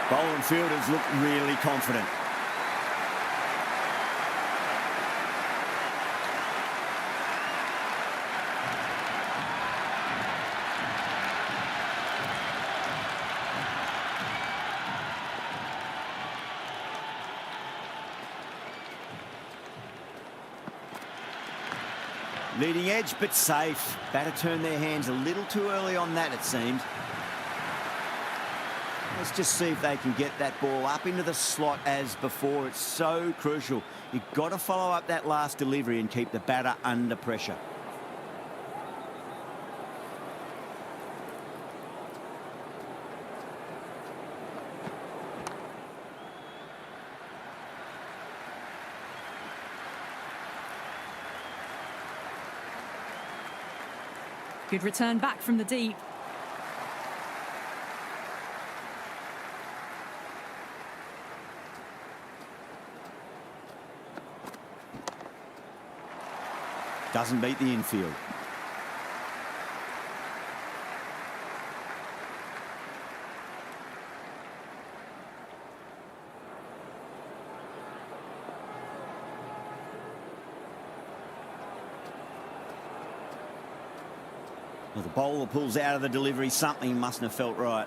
Bowler and fielders look really confident. Leading edge, but safe. Batter turned their hands a little too early on that, it seemed. Let's just see if they can get that ball up into the slot as before. It's so crucial. You've got to follow up that last delivery and keep the batter under pressure. Good return back from the deep. Doesn't beat the infield. Well, the bowler pulls out of the delivery. Something mustn't have felt right.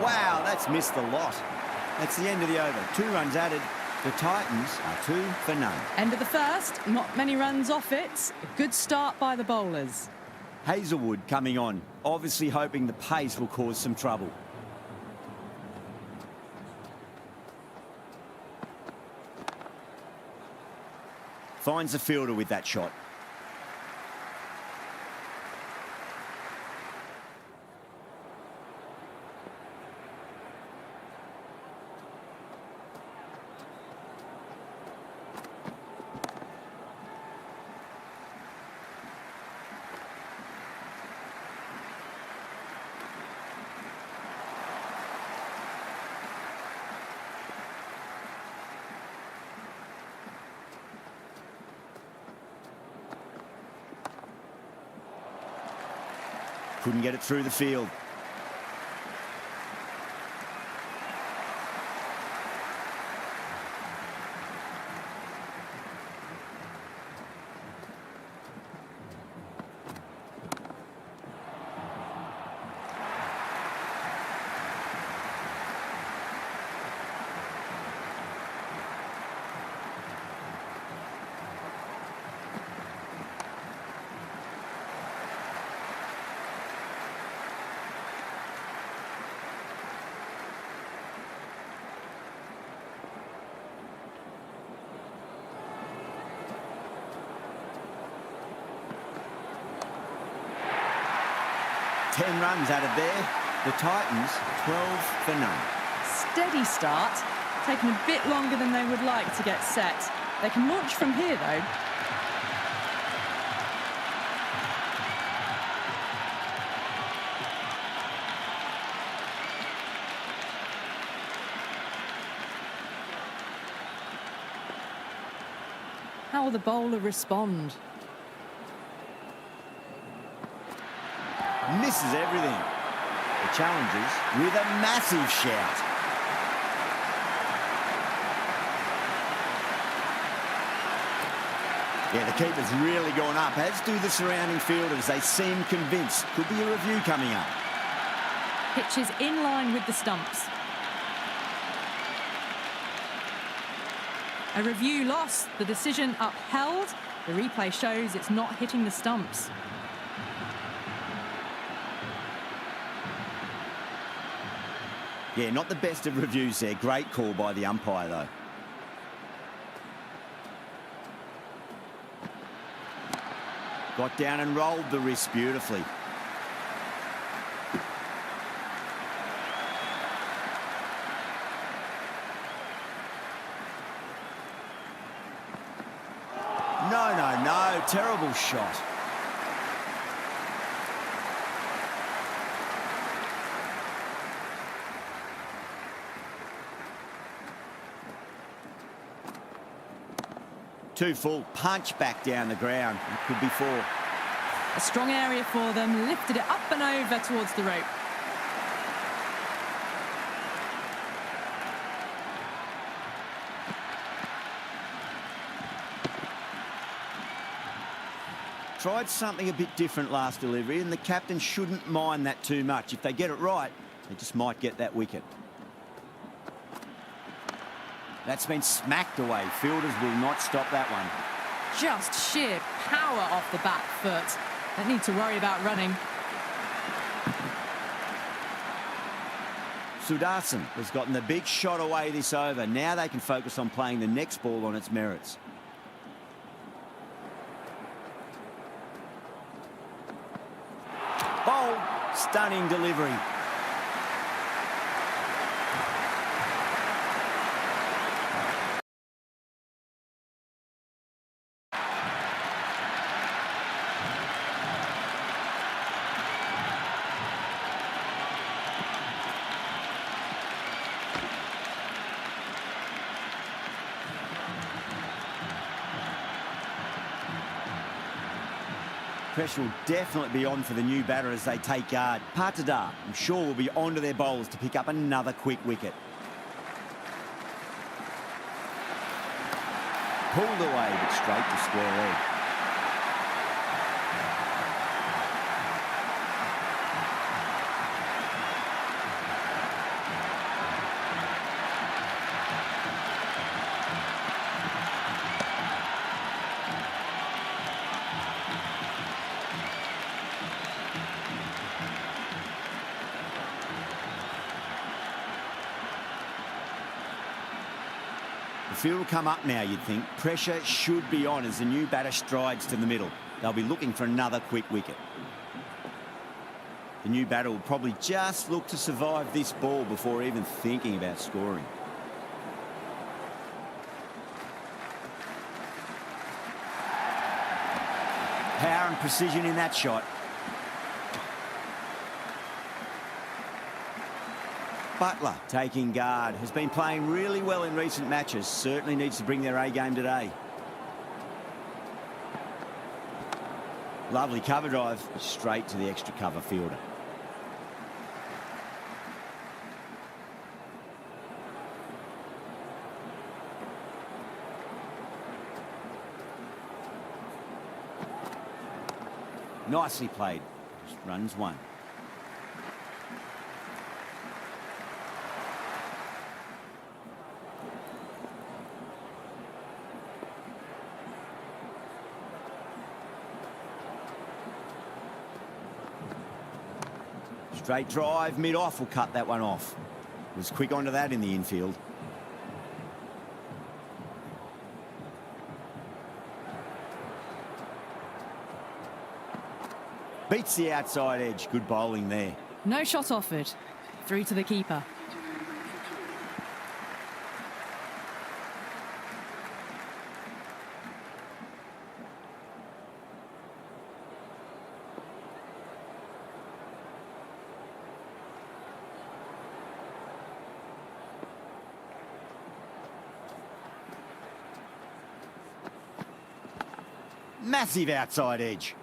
Wow, that's missed the lot. That's the end of the over. 2 runs added. The Titans are 2 for none. End of the first. Not many runs off it. A good start by the bowlers. Hazelwood coming on, obviously hoping the pace will cause some trouble. Finds the fielder with that shot. Couldn't get it through the field. Ten runs added there. The Titans, 12 for none. Steady start. Taking a bit longer than they would like to get set. They can launch from here, though. How will the bowler respond? Misses everything. The Challengers with a massive shout. Yeah, the keeper's really gone up, as do the surrounding fielders. They seem convinced. Could be a review coming up. Pitch is in line with the stumps. A review loss, the decision upheld. The replay shows it's not hitting the stumps. Yeah, not the best of reviews there. Great call by the umpire, though. Got down and rolled the wrist beautifully. No. Terrible shot. Too full. Punch back down the ground. It could be 4. A strong area for them. Lifted it up and over towards the rope. Tried something a bit different last delivery, and the captain shouldn't mind that too much. If they get it right, they just might get that wicket. That's been smacked away. Fielders will not stop that one. Just sheer power off the back foot. Don't need to worry about running. Sudarshan has gotten the big shot away this over. Now they can focus on playing the next ball on its merits. Bold, stunning delivery. Pressure will definitely be on for the new batter as they take guard. TATA, I'm sure, will be onto their bowlers to pick up another quick wicket. Pulled away, but straight to square leg. The field will come up now, you'd think. Pressure should be on as the new batter strides to the middle. They'll be looking for another quick wicket. The new batter will probably just look to survive this ball before even thinking about scoring. Power and precision in that shot. Butler taking guard, has been playing really well in recent matches. Certainly needs to bring their A game today. Lovely cover drive, straight to the extra cover fielder. Nicely played. Just runs 1. Straight drive, mid-off will cut that one off. Was quick onto that in the infield. Beats the outside edge. Good bowling there. No shot offered. Through to the keeper. Massive outside edge.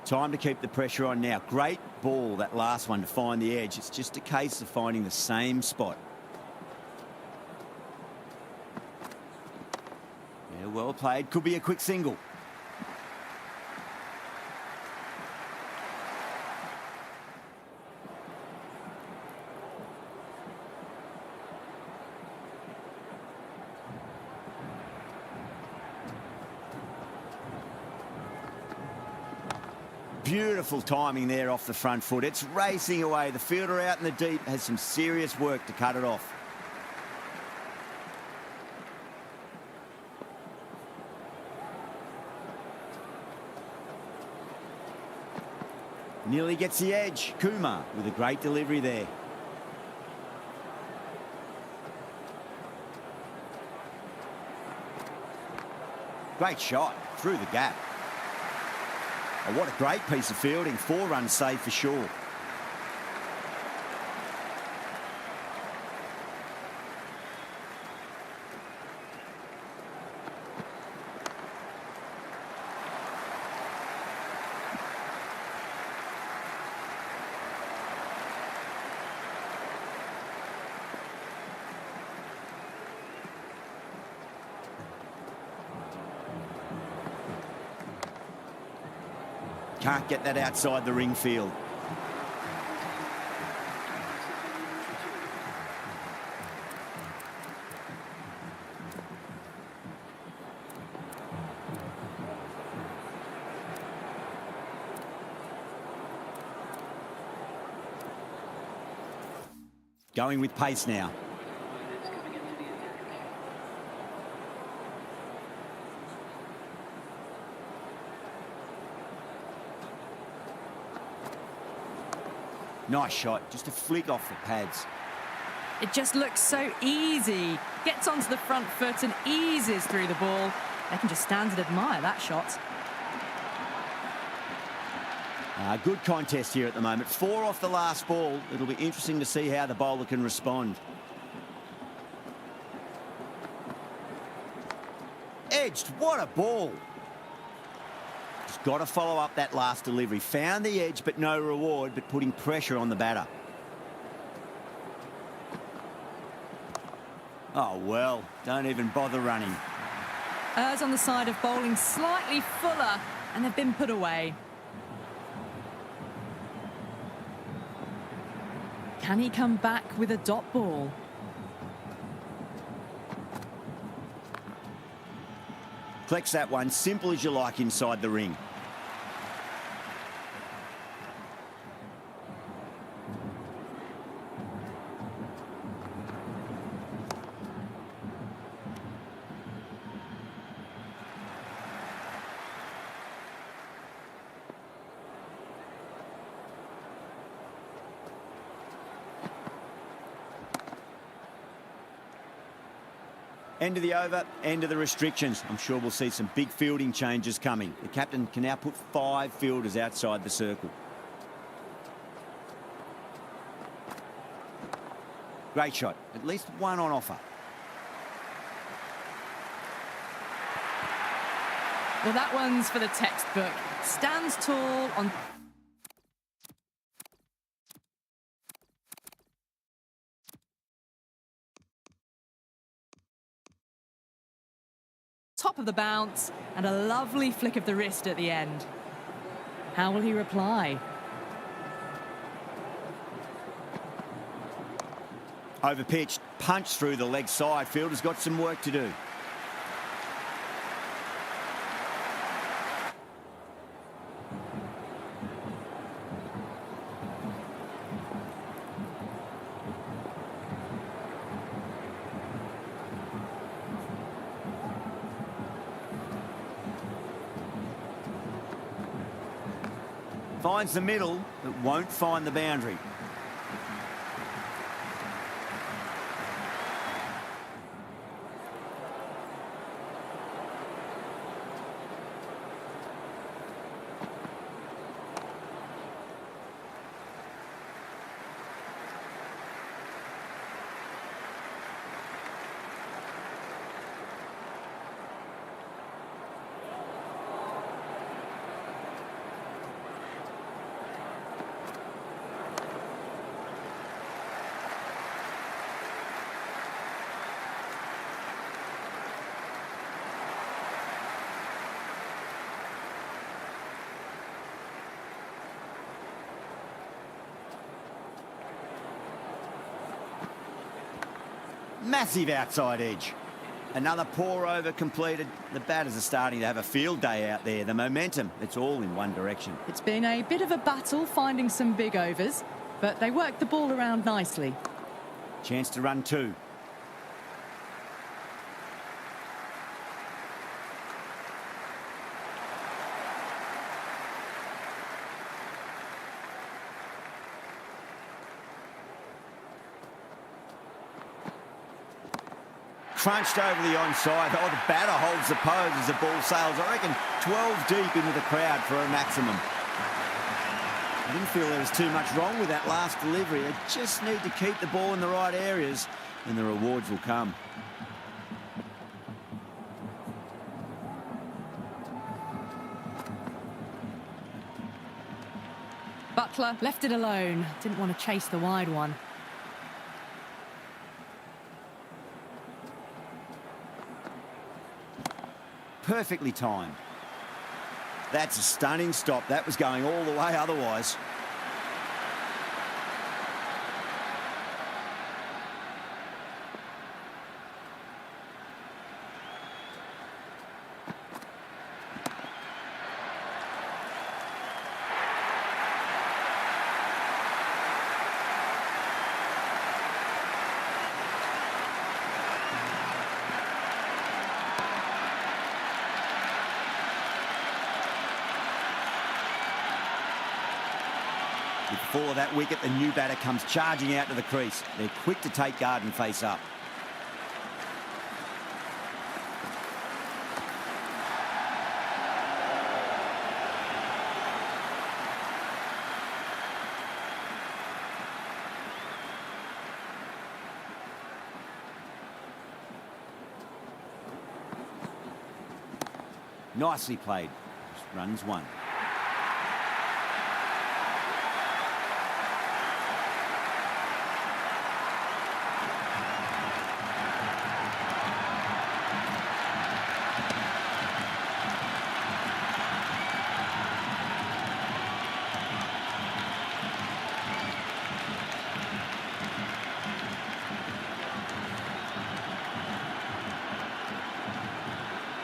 Time to keep the pressure on now. Great ball, that last one, to find the edge. It's just a case of finding the same spot. Yeah, well played. Could be a quick single. Beautiful timing there off the front foot. It's racing away. The fielder out in the deep has some serious work to cut it off. Nearly gets the edge. Kumar with a great delivery there. Great shot through the gap. Oh, what a great piece of fielding. 4 runs saved for sure. Can't get that outside the ring field. Going with pace now. Nice shot, just a flick off the pads. It just looks so easy. Gets onto the front foot and eases through the ball. They can just stand and admire that shot. Good contest here at the moment. 4 off the last ball. It'll be interesting to see how the bowler can respond. Edged, what a ball. Just got to follow up that last delivery. Found the edge, but no reward, but putting pressure on the batter. Oh, well, don't even bother running. Errs on the side of bowling slightly fuller, and they've been put away. Can he come back with a dot ball? Collects that one, simple as you like inside the ring. End of the over, end of the restrictions. I'm sure we'll see some big fielding changes coming. The captain can now put 5 fielders outside the circle. Great shot. At least one on offer. Well, that one's for the textbook. Stands tall on... top of the bounce, and a lovely flick of the wrist at the end. How will he reply? Overpitched, punched through the leg side. Fielder's got some work to do. Finds the middle, but won't find the boundary. Massive outside edge. Another poor over completed. The batters are starting to have a field day out there. The momentum, it's all in one direction. It's been a bit of a battle finding some big overs, but they worked the ball around nicely. Chance to run 2. Crunched over the onside. Oh, the batter holds the pose as the ball sails. I reckon 12 deep into the crowd for a maximum. I didn't feel there was too much wrong with that last delivery. They just need to keep the ball in the right areas and the rewards will come. Butler left it alone. Didn't want to chase the wide one. Perfectly timed. That's a stunning stop. That was going all the way otherwise. With the fall of that wicket, the new batter comes charging out to the crease. They're quick to take guard and face up. Nicely played. Runs one.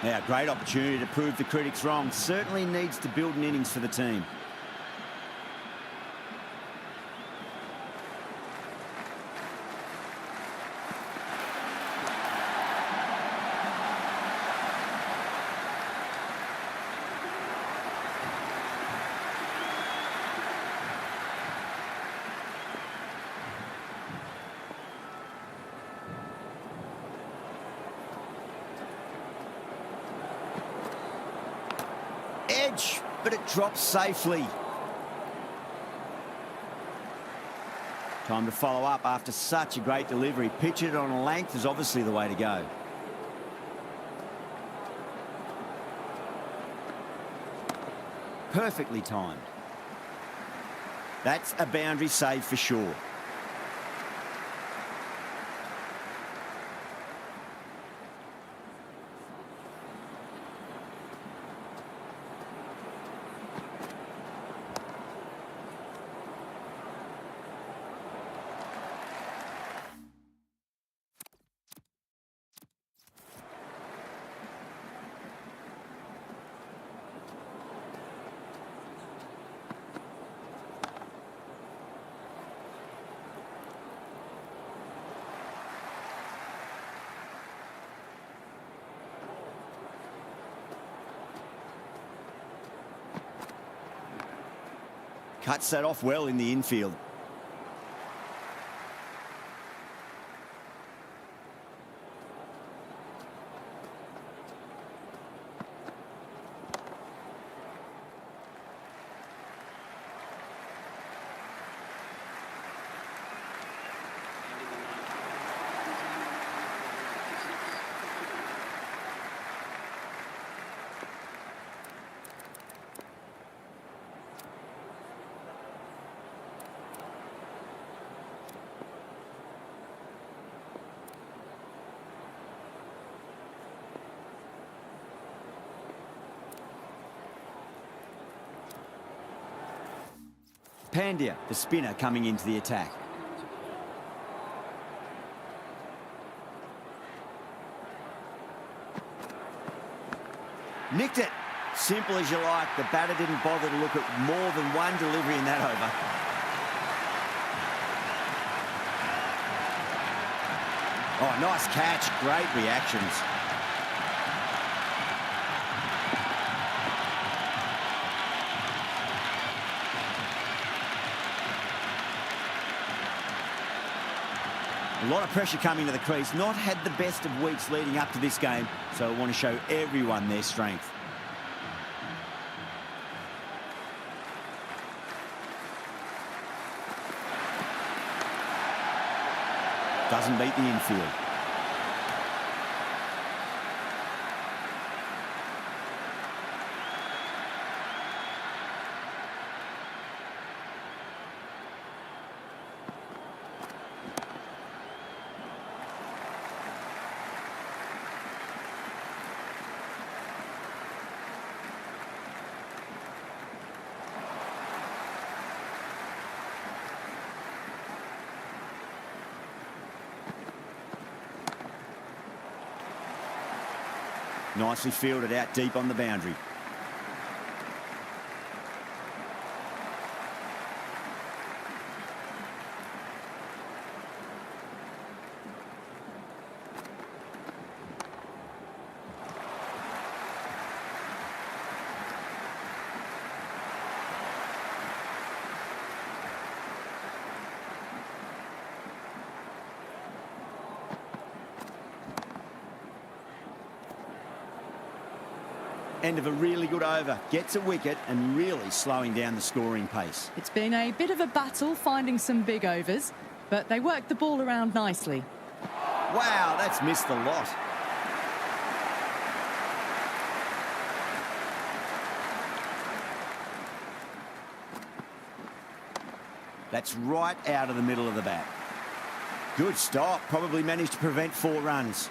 Now, great opportunity to prove the critics wrong. Certainly needs to build an innings for the team. Edge, but it drops safely. Time to follow up after such a great delivery. Pitch it on a length is obviously the way to go. Perfectly timed. That's a boundary save for sure. Cuts that off well in the infield. Pandya, the spinner, coming into the attack. Nicked it. Simple as you like. The batter didn't bother to look at more than one delivery in that over. Oh, nice catch. Great reactions. A lot of pressure coming to the crease. Not had the best of weeks leading up to this game, so I want to show everyone their strength. Doesn't beat the infield. Nicely fielded out deep on the boundary. End of a really good over. Gets a wicket and really slowing down the scoring pace. It's been a bit of a battle finding some big overs, but they worked the ball around nicely. Wow, that's missed the lot. That's right out of the middle of the bat. Good stop. Probably managed to prevent 4 runs.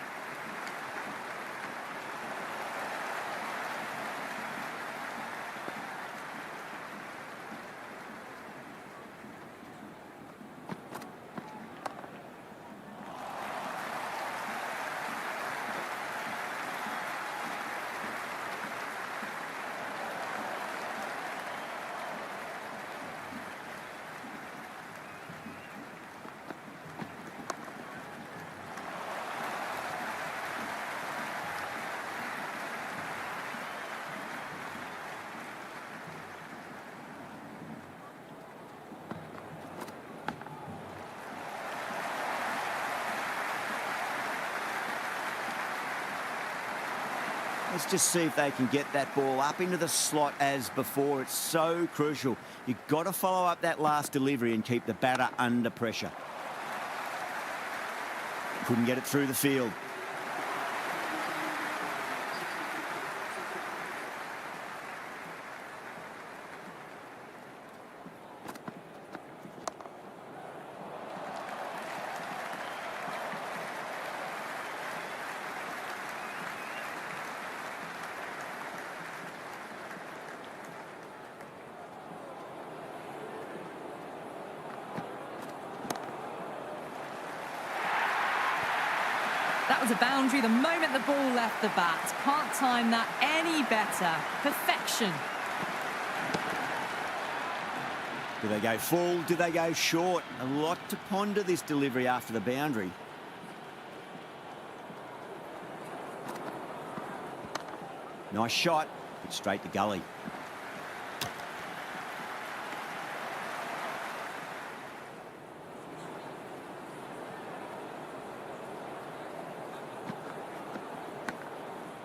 Let's just see if they can get that ball up into the slot as before. It's so crucial. You've got to follow up that last delivery and keep the batter under pressure. Couldn't get it through the field. That was a boundary the moment the ball left the bat. Can't time that any better. Perfection. Do they go full? Do they go short? A lot to ponder this delivery after the boundary. Nice shot, but straight to gully.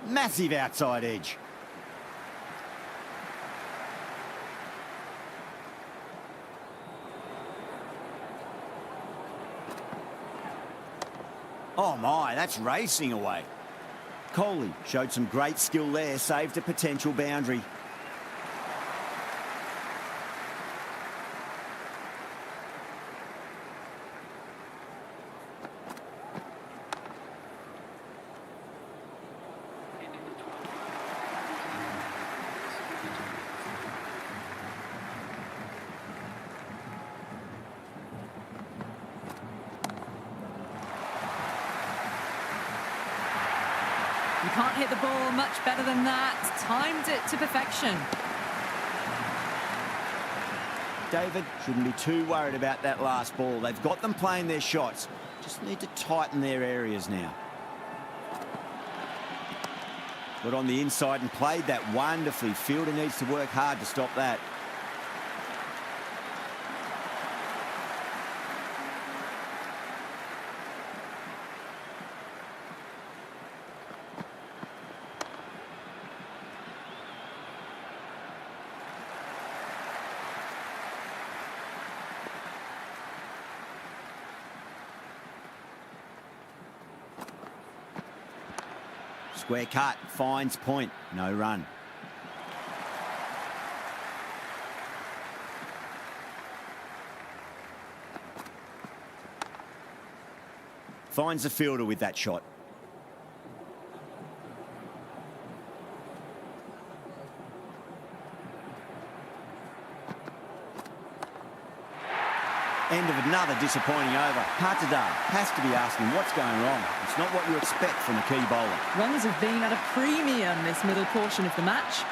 Massive outside edge. Oh my, that's racing away. Kohli showed some great skill there, saved a potential boundary. You can't hit the ball much better than that. Timed it to perfection. David shouldn't be too worried about that last ball. They've got them playing their shots. Just need to tighten their areas now. Got on the inside and played that wonderfully. Fielder needs to work hard to stop that. Square cut, finds point, no run. Finds the fielder with that shot. End of another disappointing over. TATA has to be asking what's going wrong. It's not what you expect from a key bowler. Runs have been at a premium this middle portion of the match.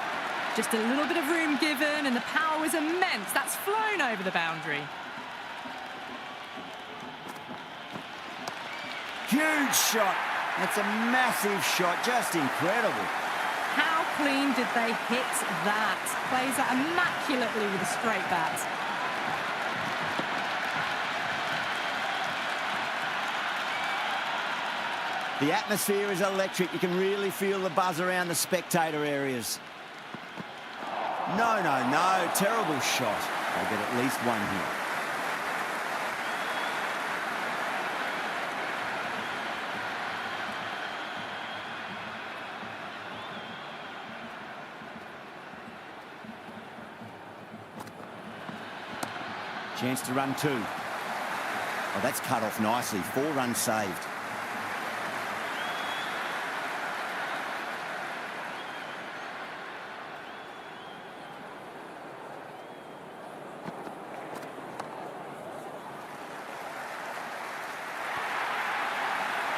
Just a little bit of room given and the power was immense. That's flown over the boundary. Huge shot. That's a massive shot. Just incredible. How clean did they hit that? Plays that immaculately with a straight bat. The atmosphere is electric. You can really feel the buzz around the spectator areas. No. Terrible shot. They'll get at least one here. Chance to run 2. Oh, that's cut off nicely. 4 runs saved.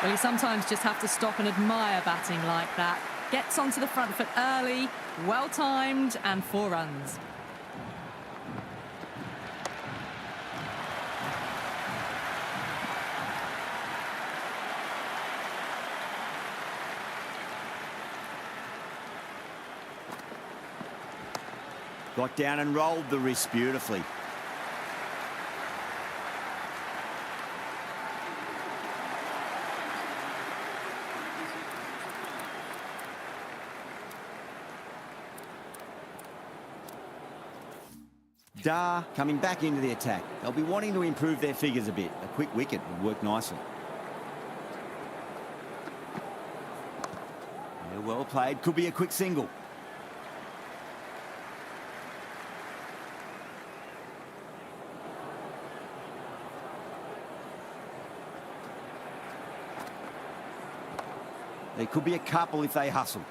Well, you sometimes just have to stop and admire batting like that. Gets onto the front foot early, well-timed, and 4 runs. Got down and rolled the wrist beautifully. Dar coming back into the attack. They'll be wanting to improve their figures a bit. A quick wicket would work nicely. Yeah, well played. Could be a quick single. There could be a couple if they hustle.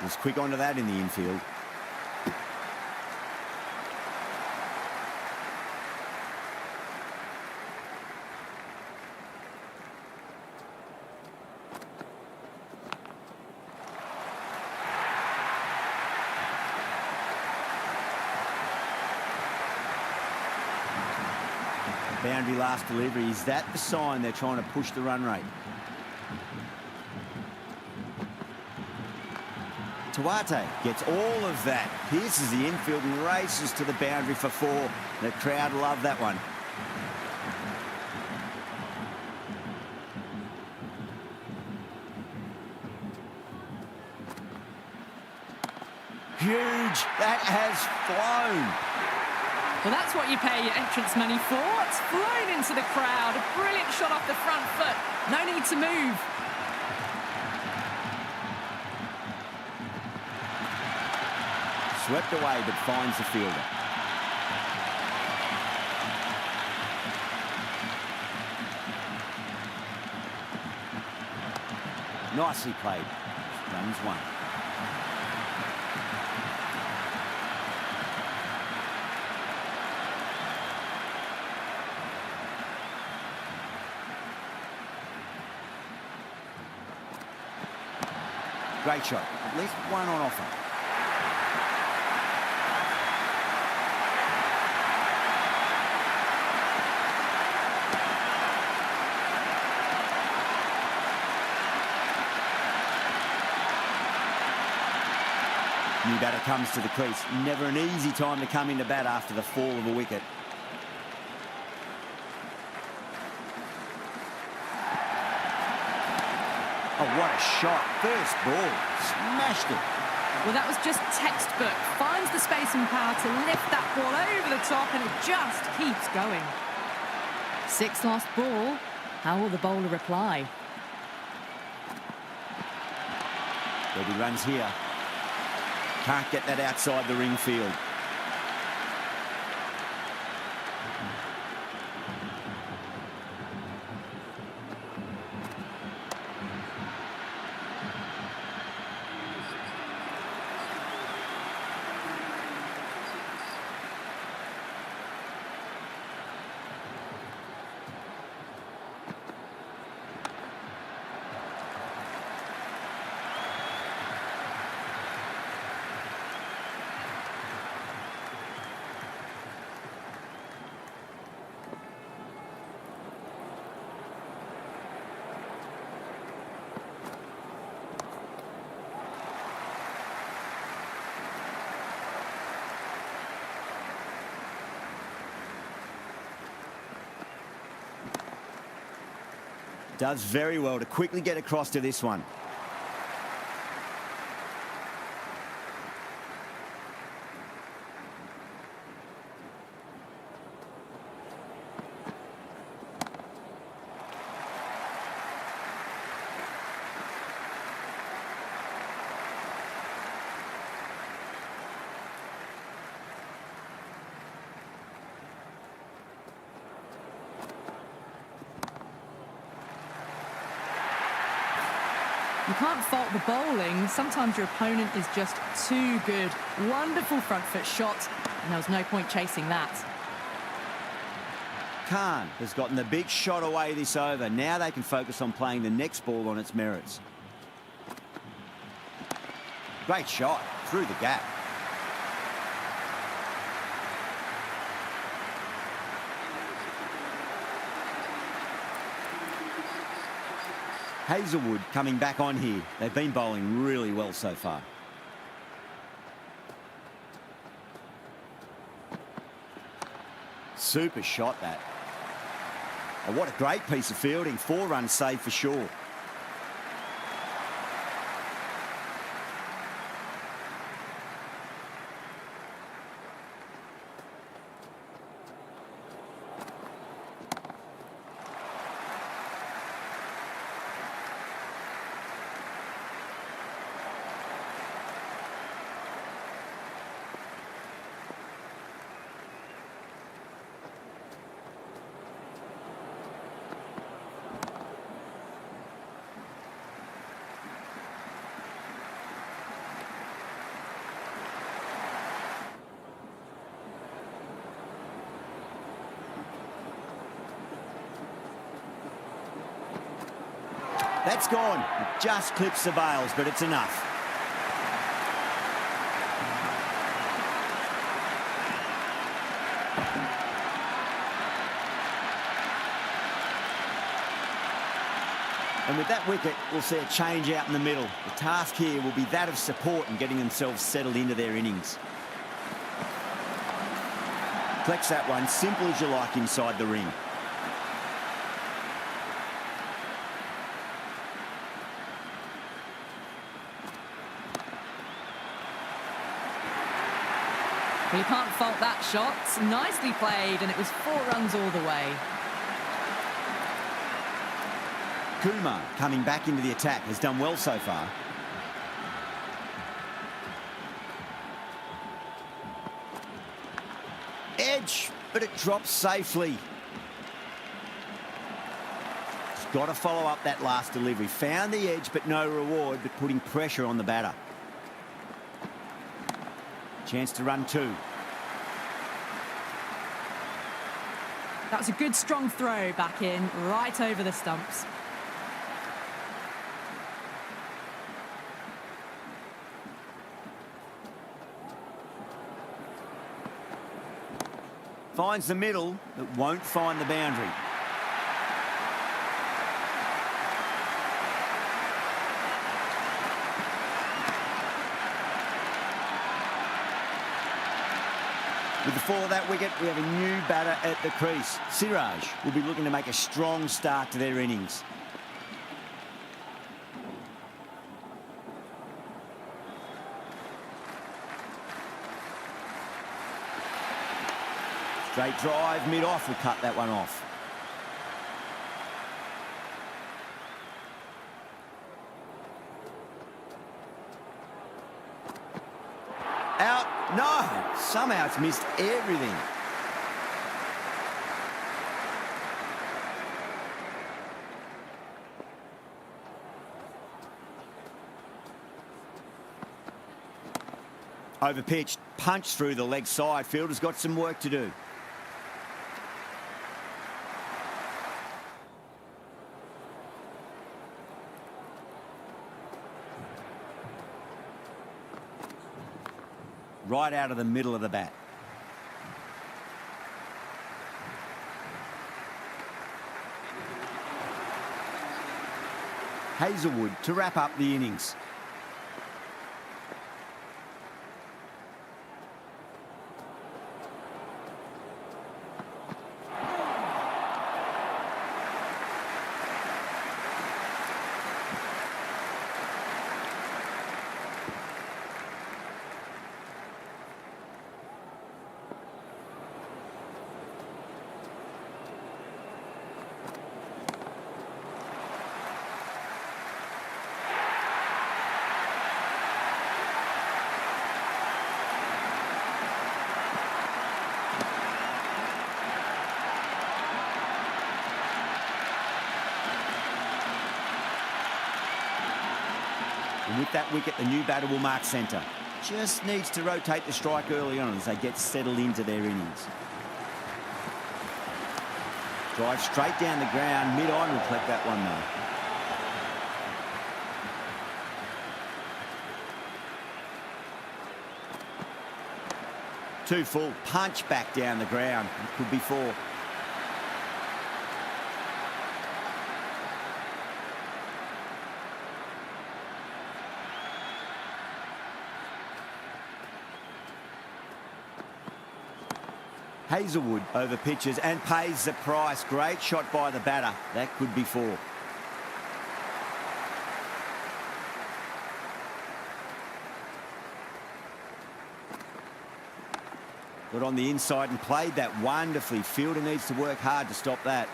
Was quick onto that in the infield. Boundary last delivery. Is that the sign they're trying to push the run rate? TATA gets all of that. Pierces the infield and races to the boundary for 4. The crowd love that one. Huge. That has flown. Well, that's what you pay your entrance money for. It's flown into the crowd. A brilliant shot off the front foot. No need to move. Swept away, but finds the fielder. Nicely played. Runs 1. Great shot. At least 1 on offer. New batter comes to the crease. Never an easy time to come into bat after the fall of a wicket. Oh, what a shot. First ball. Smashed it. Well, that was just textbook. Finds the space and power to lift that ball over the top, and it just keeps going. 6th last ball. How will the bowler reply? There'll be runs here. Can't get that outside the ring field. Does very well to quickly get across to this one. You can't fault the bowling. Sometimes your opponent is just too good. Wonderful front foot shot, and there was no point chasing that. Khan has gotten the big shot away this over. Now they can focus on playing the next ball on its merits. Great shot through the gap. Hazelwood coming back on here. They've been bowling really well so far. Super shot, that. Oh, what a great piece of fielding. 4 runs saved for sure. That's gone. It just clips the bails, but it's enough. And with that wicket, we'll see a change out in the middle. The task here will be that of support and getting themselves settled into their innings. Collects that one, simple as you like, inside the ring. Well, you can't fault that shot. Nicely played, and it was 4 runs all the way. Kumar coming back into the attack has done well so far. Edge, but it drops safely. Just got to follow up that last delivery. Found the edge, but no reward, but putting pressure on the batter. Chance to run 2. That was a good strong throw back in, right over the stumps. Finds the middle, but won't find the boundary. With the fall of that wicket, we have a new batter at the crease. Siraj will be looking to make a strong start to their innings. Straight drive, mid-off will cut that one off. Out. No, somehow it's missed everything. Overpitched, punched through the leg side. Fielder's got some work to do. Right out of the middle of the bat. Hazelwood to wrap up the innings. And with that wicket, the new batter will mark centre. Just needs to rotate the strike early on as they get settled into their innings. Drive straight down the ground. Mid-on will collect that one though. Too full. Punch back down the ground. It could be 4. Hazelwood over pitches and pays the price. Great shot by the batter. That could be 4. Got on the inside and played that wonderfully. Fielder needs to work hard to stop that.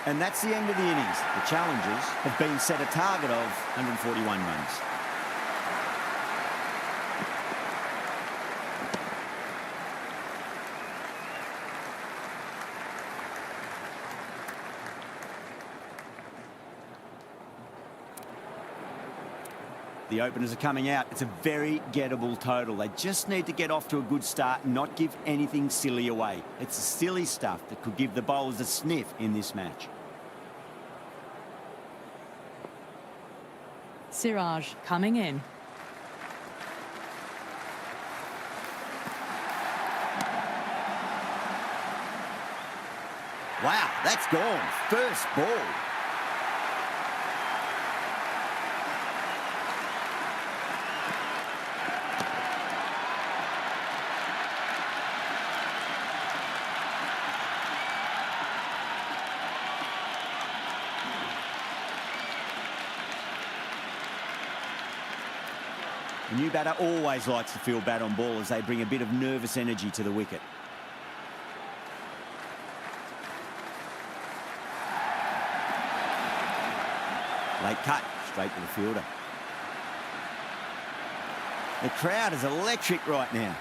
And that's the end of the innings. The Challengers have been set a target of 141 runs. The openers are coming out. It's a very gettable total. They just need to get off to a good start and not give anything silly away. It's the silly stuff that could give the bowlers a sniff in this match. Siraj coming in. Wow, that's gone. First ball. The new batter always likes to feel bat on ball as they bring a bit of nervous energy to the wicket. Late cut, straight to the fielder. The crowd is electric right now.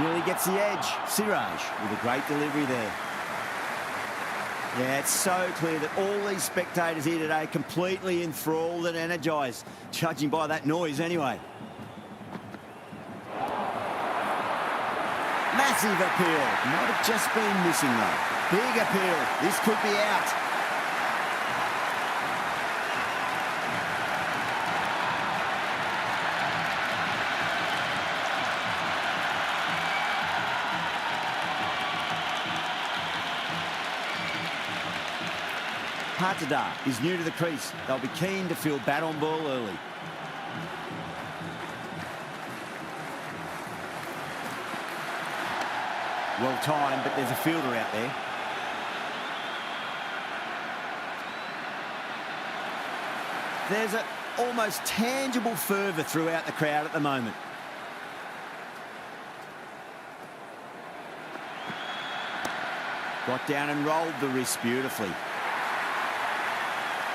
Nearly gets the edge. Siraj with a great delivery there. Yeah, it's so clear that all these spectators here today completely enthralled and energised, judging by that noise anyway. Massive appeal. Might have just been missing though. Big appeal. This could be out. TATA is new to the crease. They'll be keen to feel bat on ball early. Well timed, but there's a fielder out there. There's an almost tangible fervour throughout the crowd at the moment. Got down and rolled the wrist beautifully.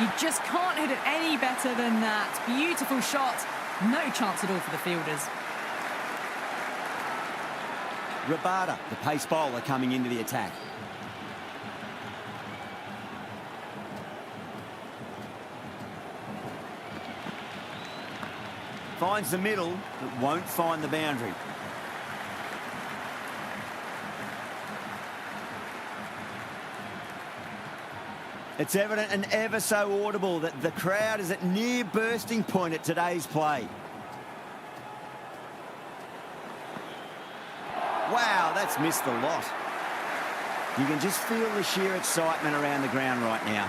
You just can't hit it any better than that. Beautiful shot. No chance at all for the fielders. Rabada, the pace bowler, coming into the attack. Finds the middle, but won't find the boundary. It's evident and ever so audible that the crowd is at near bursting point at today's play. Wow, that's missed the lot. You can just feel the sheer excitement around the ground right now.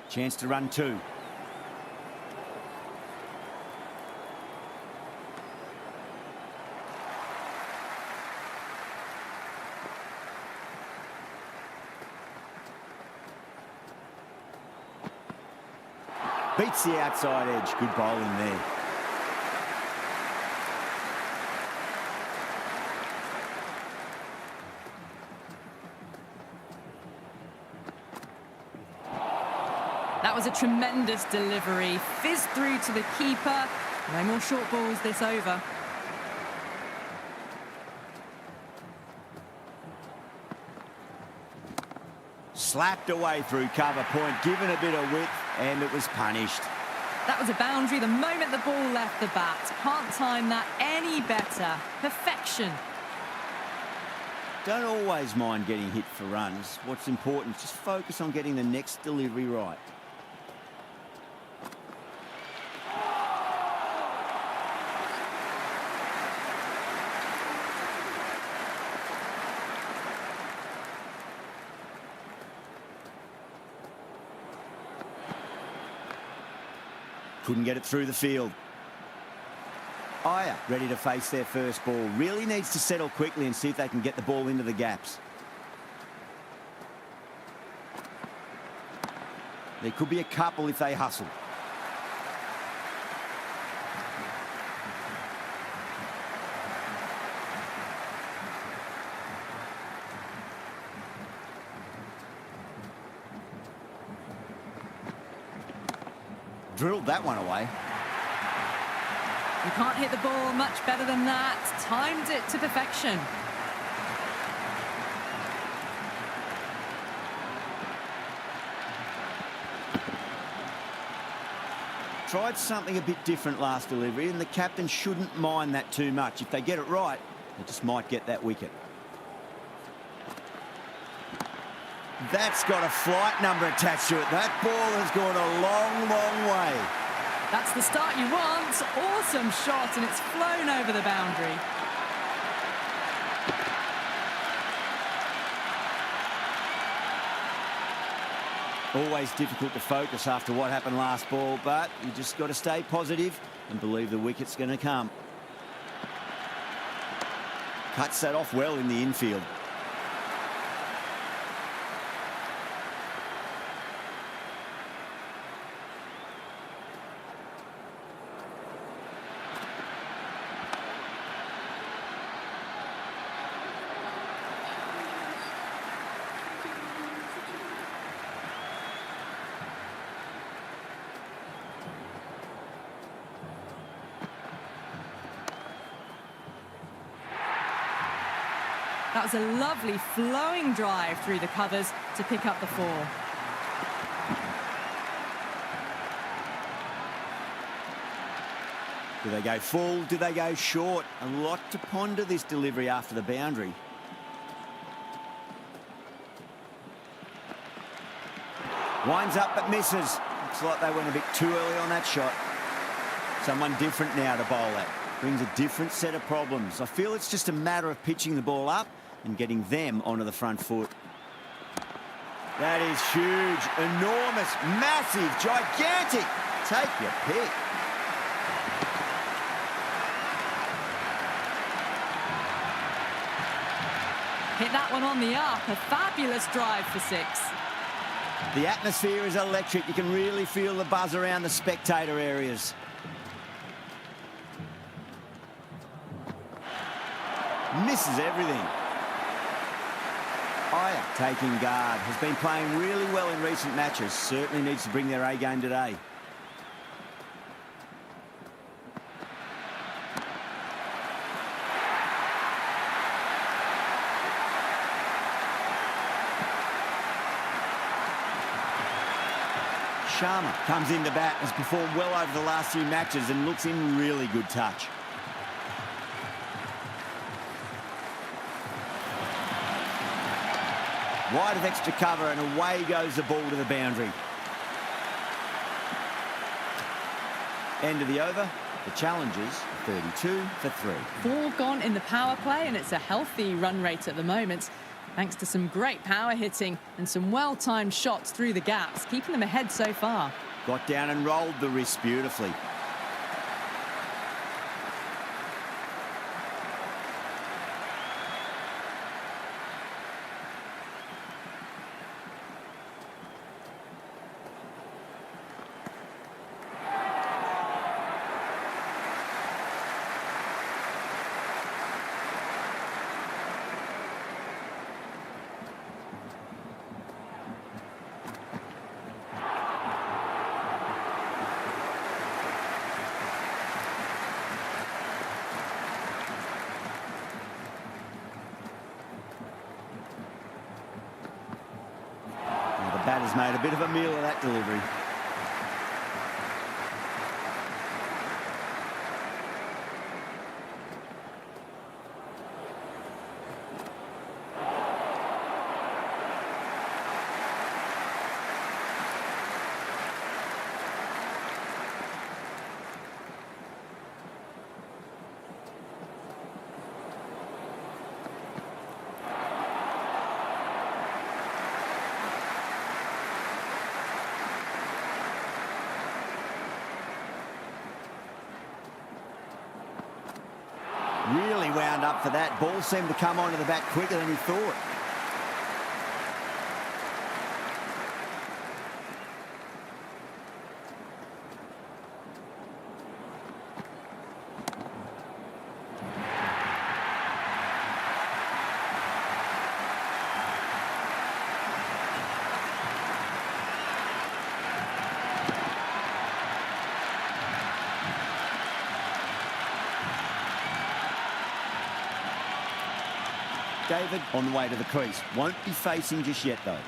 Chance to run 2. Beats the outside edge. Good bowling there. That was a tremendous delivery. Fizzed through to the keeper. No more short balls this over. Slapped away through cover point, given a bit of width, and it was punished. That was a boundary the moment the ball left the bat. Can't time that any better. Perfection. Don't always mind getting hit for runs. What's important is just focus on getting the next delivery right. Couldn't get it through the field. Aya ready to face their first ball. Really needs to settle quickly and see if they can get the ball into the gaps. There could be a couple if they hustle. Drilled that one away. You can't hit the ball much better than that. Timed it to perfection. Tried something a bit different last delivery, and the captain shouldn't mind that too much. If they get it right, they just might get that wicket. That's got a flight number attached to it. That ball has gone a long, long way. That's the start you want. Awesome shot, and it's flown over the boundary. Always difficult to focus after what happened last ball, but you just got to stay positive and believe the wicket's going to come. Cuts that off well in the infield. That was a lovely flowing drive through the covers to pick up the 4. Do they go full? Do they go short? A lot to ponder this delivery after the boundary. Winds up but misses. Looks like they went a bit too early on that shot. Someone different now to bowl at. Brings a different set of problems. I feel it's just a matter of pitching the ball up and getting them onto the front foot. That is huge, enormous, massive, gigantic. Take your pick. Hit that one on the up. A fabulous drive for 6. The atmosphere is electric. You can really feel the buzz around the spectator areas. Misses everything. Aya taking guard. Has been playing really well in recent matches. Certainly needs to bring their A game today. Sharma comes in to bat, has performed well over the last few matches and looks in really good touch. Wide of extra cover and away goes the ball to the boundary. End of the over. The Challengers 32 for 3. 4 gone in the power play, and it's a healthy run rate at the moment, thanks to some great power hitting and some well-timed shots through the gaps, keeping them ahead so far. Got down and rolled the wrist beautifully. Batter's made a bit of a meal of that delivery. Really wound up for that. Ball seemed to come onto the bat quicker than he thought. David on the way to the crease. Won't be facing just yet, though.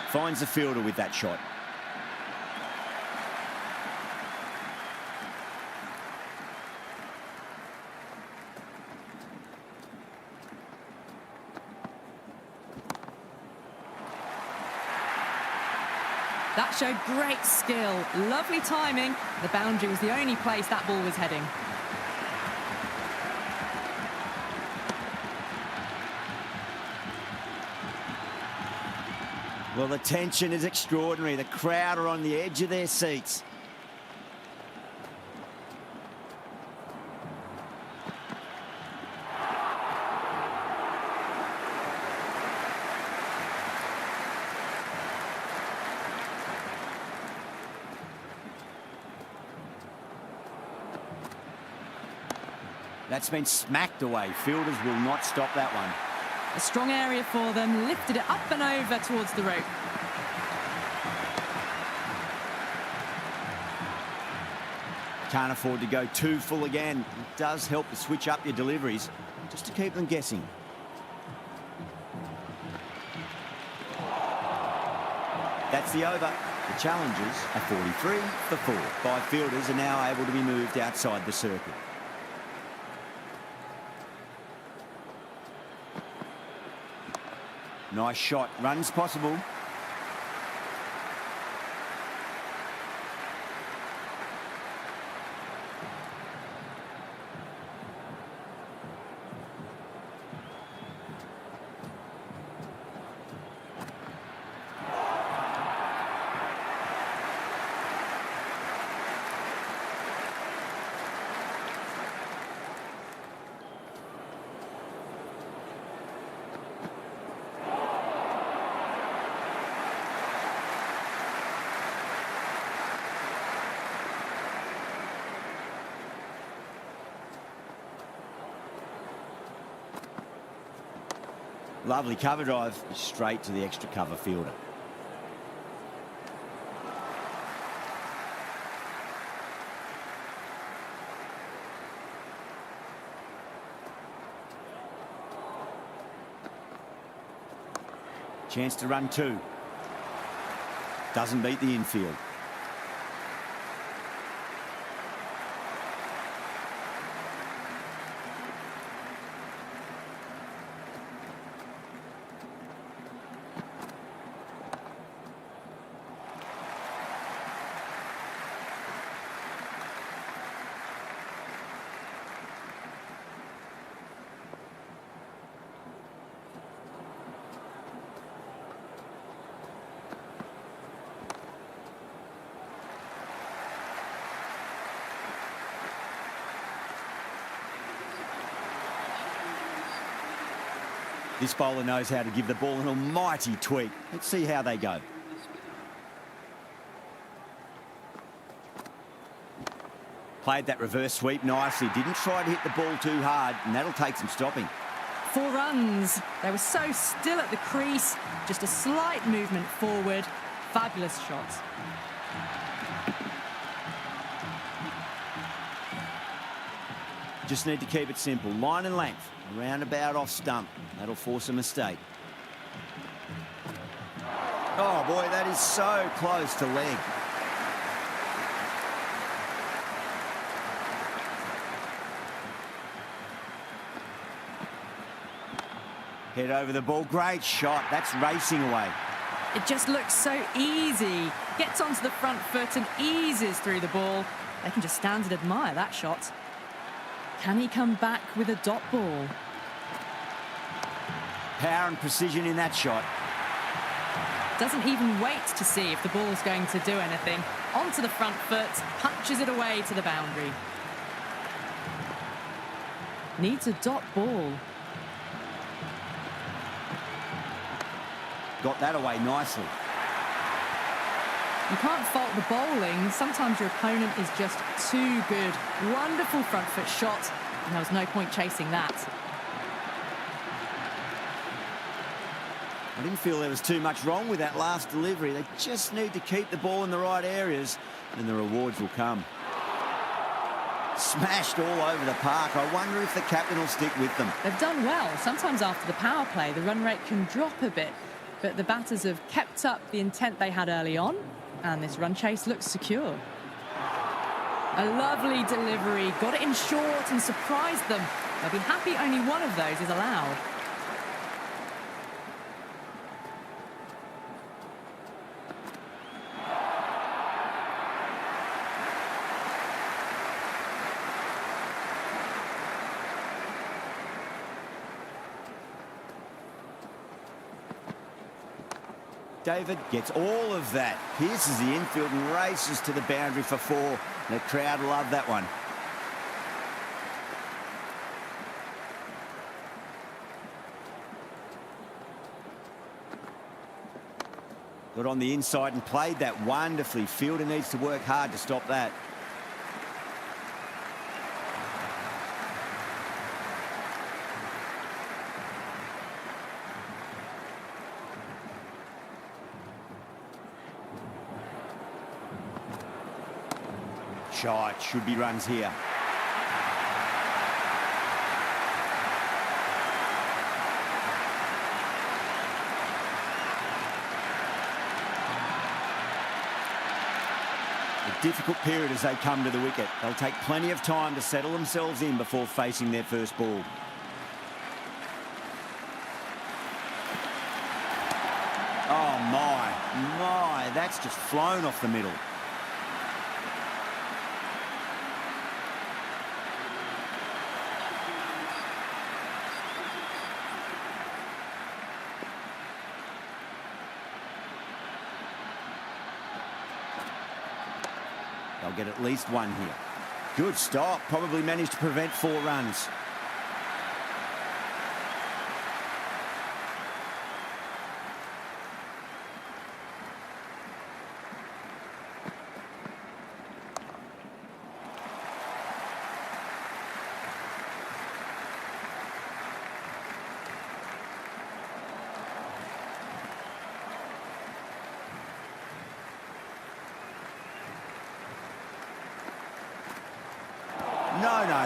Finds the fielder with that shot. That showed great skill. Lovely timing. The boundary was the only place that ball was heading. Well, the tension is extraordinary. The crowd are on the edge of their seats. That's been smacked away. Fielders will not stop that one. A strong area for them, lifted it up and over towards the rope. Can't afford to go too full again. It does help to switch up your deliveries, just to keep them guessing. That's the over. The Challengers are 43 for 4. 5 fielders are now able to be moved outside the circle. Nice shot. Runs possible. Lovely cover drive, straight to the extra cover fielder. Chance to run 2. Doesn't beat the infield. This bowler knows how to give the ball an almighty tweak. Let's see how they go. Played that reverse sweep nicely. Didn't try to hit the ball too hard, and that'll take some stopping. 4 runs. They were so still at the crease. Just a slight movement forward. Fabulous shot. Just need to keep it simple. Line and length. Roundabout off stump. That'll force a mistake. Oh, boy, that is so close to leg. Head over the ball. Great shot. That's racing away. It just looks so easy. Gets onto the front foot and eases through the ball. They can just stand and admire that shot. Can he come back with a dot ball? Power and precision in that shot. Doesn't even wait to see if the ball's going to do anything. Onto the front foot, punches it away to the boundary. Needs a dot ball. Got that away nicely. You can't fault the bowling. Sometimes your opponent is just too good. Wonderful front foot shot, and there was no point chasing that. I didn't feel there was too much wrong with that last delivery. They just need to keep the ball in the right areas, and the rewards will come. Smashed all over the park. I wonder if the captain will stick with them. They've done well. Sometimes after the power play, the run rate can drop a bit, but the batters have kept up the intent they had early on, and this run chase looks secure. A lovely delivery, got it in short and surprised them. They'll be happy only one of those is allowed. David gets all of that. Pierces the infield and races to the boundary for 4. The crowd love that one. Got on the inside and played that wonderfully. Fielder needs to work hard to stop that. Shot, should be runs here. A difficult period as they come to the wicket. They'll take plenty of time to settle themselves in before facing their first ball. Oh my, that's just flown off the middle. They'll get at least 1 here. Good stop. Probably managed to prevent 4 runs.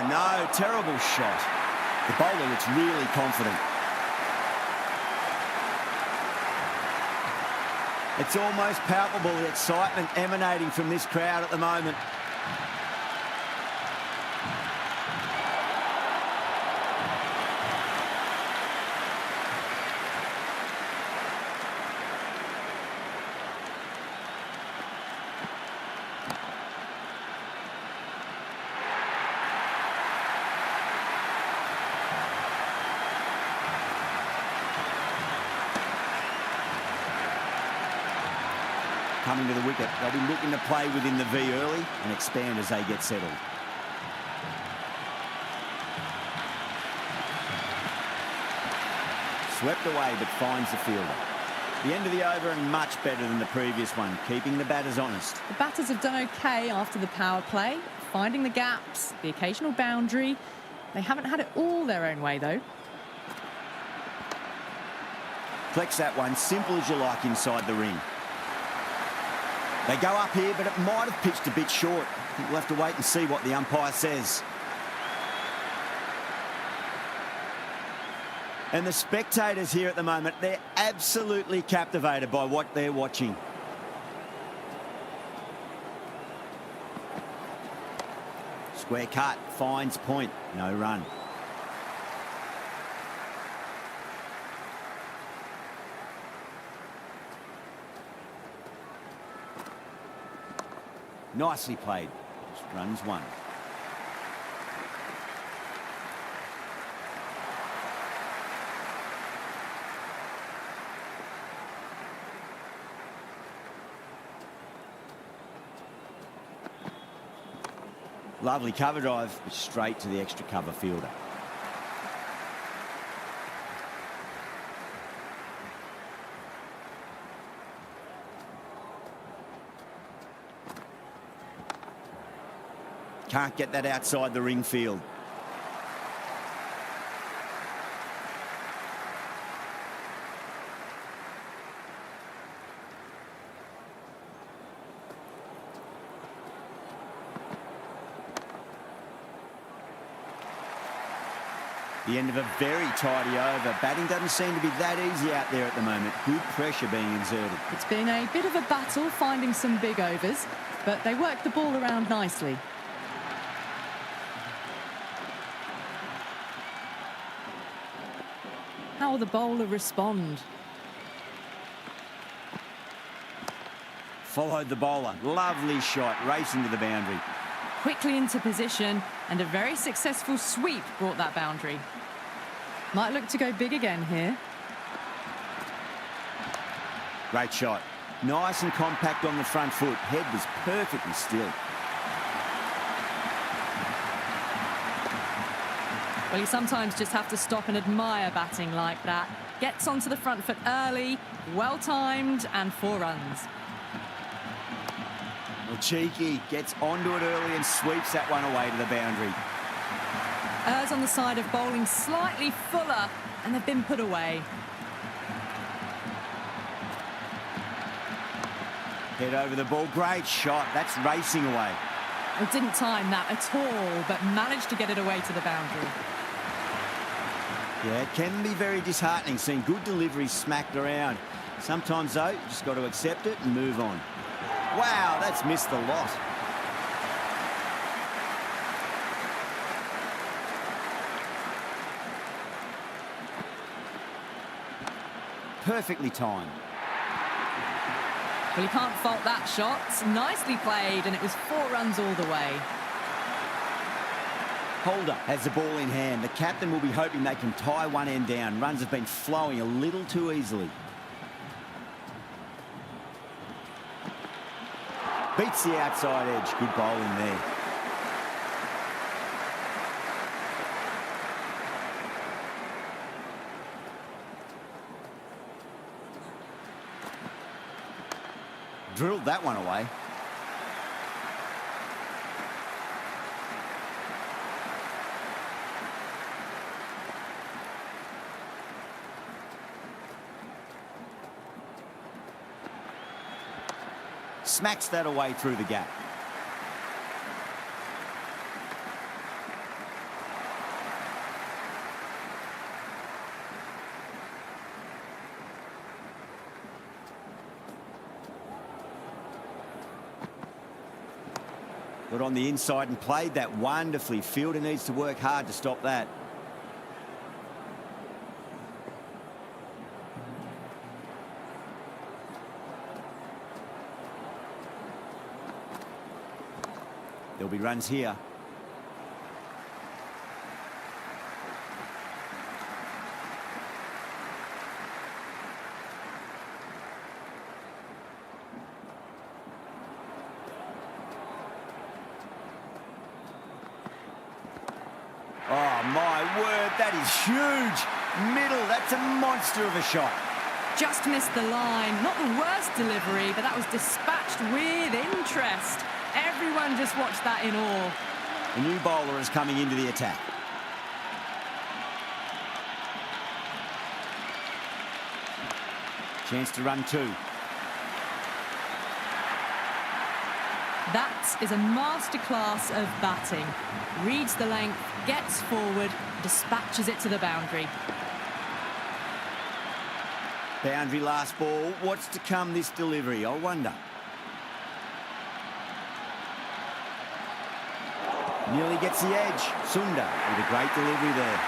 No. Terrible shot. The bowler looks really confident. It's almost palpable, the excitement emanating from this crowd at the moment. Coming to the wicket, they'll be looking to play within the V early and expand as they get settled. Swept away but finds the fielder. The end of the over and much better than the previous one, keeping the batters honest. The batters have done okay after the power play. finding the gaps, the occasional boundary. They haven't had it all their own way, though. Flex that one, simple as you like inside the ring. They go up here, but it might have pitched a bit short. I think we'll have to wait and see what the umpire says. And the spectators here at the moment, they're absolutely captivated by what they're watching. Square cut, finds point, no run. Nicely played. Just runs one. Lovely cover drive, straight to the extra cover fielder. Can't get that outside the ring field. The end of a very tidy over. Batting doesn't seem to be that easy out there at the moment. Good pressure being exerted. It's been a bit of a battle finding some big overs, but they worked the ball around nicely. How will the bowler respond? Followed the bowler. Lovely shot, racing to the boundary. Quickly into position, and a very successful sweep brought that boundary. Might look to go big again here. Great shot. Nice and compact on the front foot. Head was perfectly still. Well, you sometimes just have to stop and admire batting like that. Gets onto the front foot early, well-timed, and 4 runs. Well, cheeky, gets onto it early and sweeps that one away to the boundary. Errs on the side of bowling slightly fuller, and they've been put away. Head over the ball, great shot, that's racing away. Well, didn't time that at all, but managed to get it away to the boundary. Yeah, it can be very disheartening seeing good deliveries smacked around. Sometimes, though, you just got to accept it and move on. Wow, that's missed the lot. Perfectly timed. Well, you can't fault that shot. Nicely played, and it was 4 runs all the way. Holder has the ball in hand. The captain will be hoping they can tie one end down. Runs have been flowing a little too easily. Beats the outside edge. Good bowling there. Drilled that one away. Smacks that away through the gap. Got on the inside and played that wonderfully. Fielder needs to work hard to stop that. There'll be runs here. Oh, my word, that is huge. Middle, that's a monster of a shot. Just missed the line. Not the worst delivery, but that was dispatched with interest. Everyone just watched that in awe. The new bowler is coming into the attack. Chance to run two. That is a masterclass of batting. Reads the length, gets forward, dispatches it to the boundary. Boundary last ball. What's to come this delivery, I wonder. Nearly gets the edge. Sundar with a great delivery there.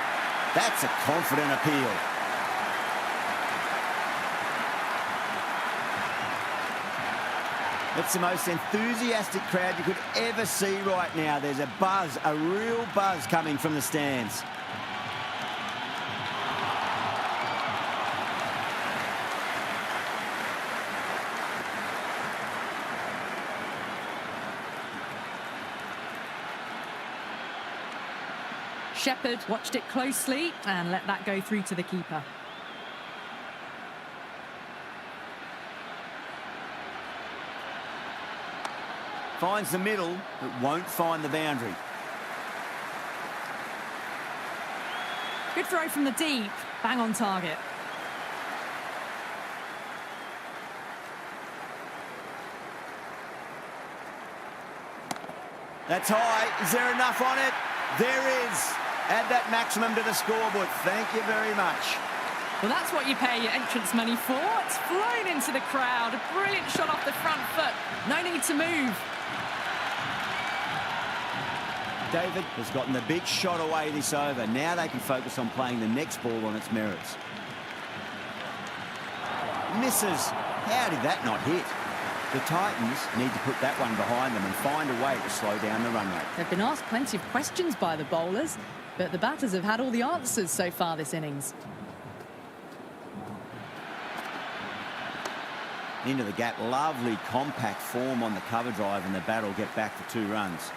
That's a confident appeal. It's the most enthusiastic crowd you could ever see right now. There's a buzz, a real buzz coming from the stands. Shepherd watched it closely and let that go through to the keeper. Finds the middle, but won't find the boundary. Good throw from the deep, bang on target. That's high. Is there enough on it? There is. Add that maximum to the scoreboard. Thank you very much. Well, that's what you pay your entrance money for. It's flown into the crowd. A brilliant shot off the front foot. No need to move. David has gotten the big shot away this over. Now they can focus on playing the next ball on its merits. Misses. How did that not hit? The Titans need to put that one behind them and find a way to slow down the run rate. They've been asked plenty of questions by the bowlers, but the batters have had all the answers so far this innings. Into the gap. Lovely compact form on the cover drive, and the bat will get back for 2 runs.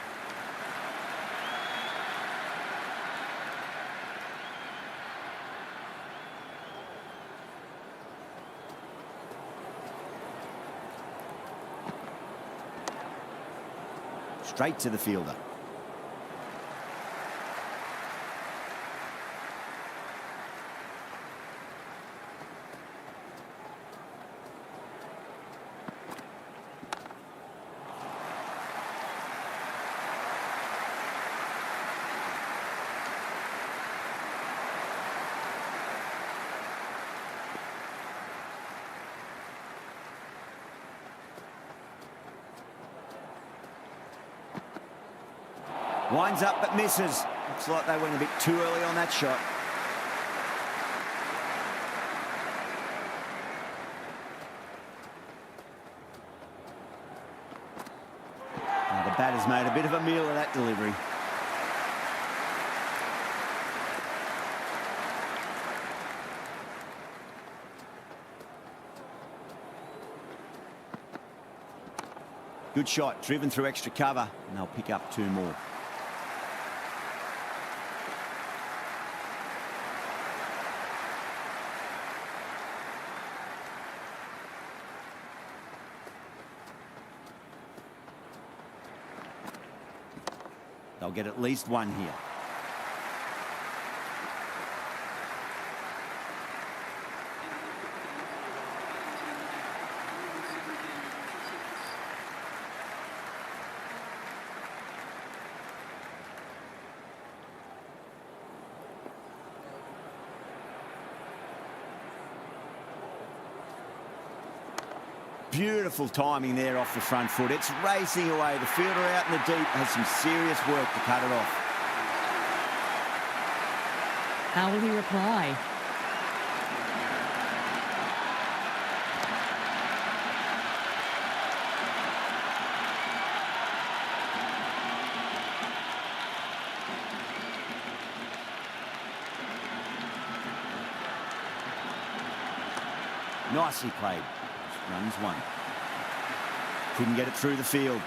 Straight to the fielder. Winds up but misses. Looks like they went a bit too early on that shot. Now the batter's made a bit of a meal of that delivery. Good shot, driven through extra cover, and they'll pick up 2 more. They'll get at least 1 here. Beautiful timing there off the front foot. It's racing away. The fielder out in the deep has some serious work to cut it off. How will he reply? Nicely played. Runs 1. Couldn't get it through the field.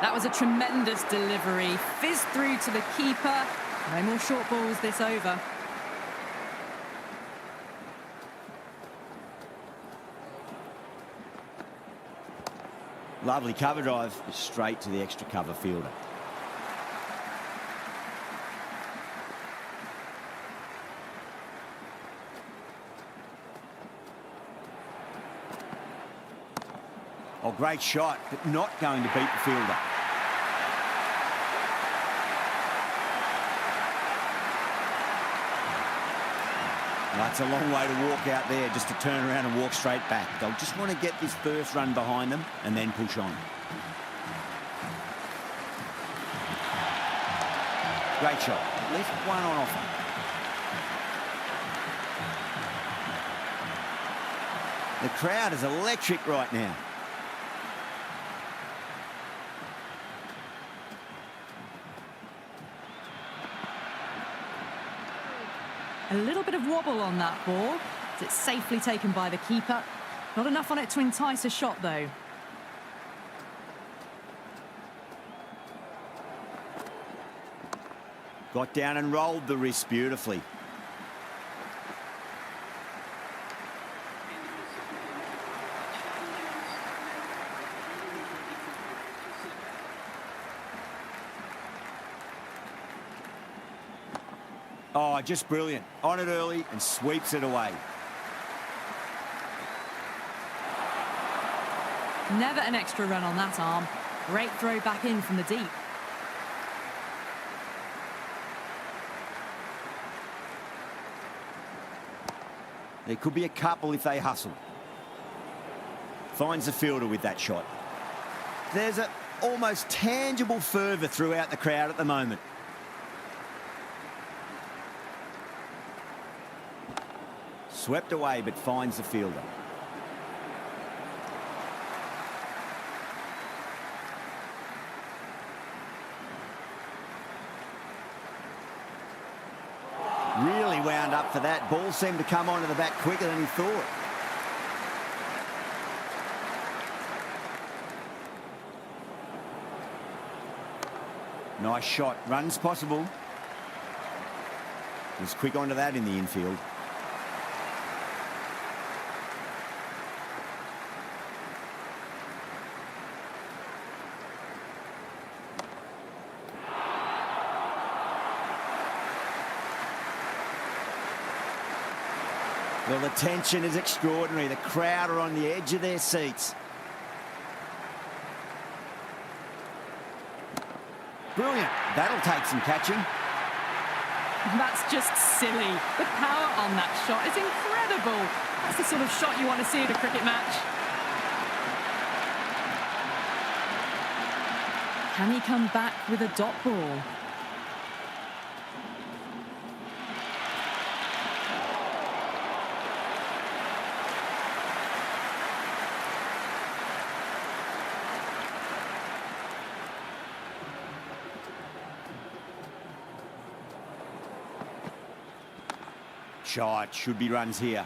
That was a tremendous delivery. Fizzed through to the keeper. No more short balls this over. Lovely cover drive, straight to the extra cover fielder. Oh, great shot, but not going to beat the fielder. That's a long way to walk out there, just to turn around and walk straight back. They'll just want to get this first run behind them and then push on. Great shot. At least one on offer. The crowd is electric right now. A little bit of wobble on that ball. It's safely taken by the keeper. Not enough on it to entice a shot, though. Got down and rolled the wrist beautifully. Oh, just brilliant. On it early and sweeps it away. Never an extra run on that arm. Great throw back in from the deep. There could be a couple if they hustle. Finds the fielder with that shot. There's an almost tangible fervour throughout the crowd at the moment. Swept away, but finds the fielder. Really wound up for that. Ball seemed to come onto the bat quicker than he thought. Nice shot. Runs possible. Was quick onto that in the infield. Well, the tension is extraordinary. The crowd are on the edge of their seats. Brilliant. That'll take some catching. That's just silly. The power on that shot is incredible. That's the sort of shot you want to see at a cricket match. Can he come back with a dot ball? Shot. Should be runs here.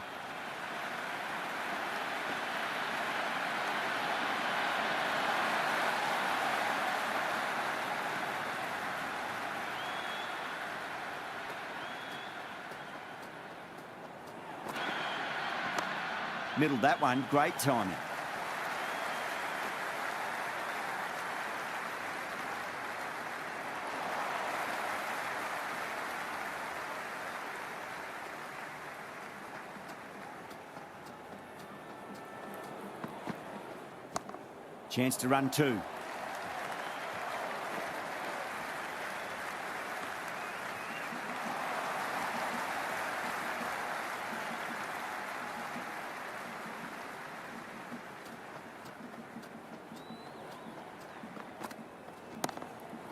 Middled that one. Great timing. Chance to run two.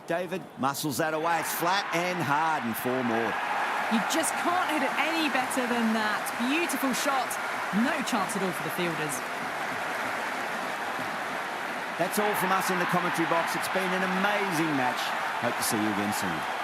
David muscles that away. It's flat and hard and four more. You just can't hit it any better than that. Beautiful shot. No chance at all for the fielders. That's all from us in the commentary box. It's been an amazing match. Hope to see you again soon.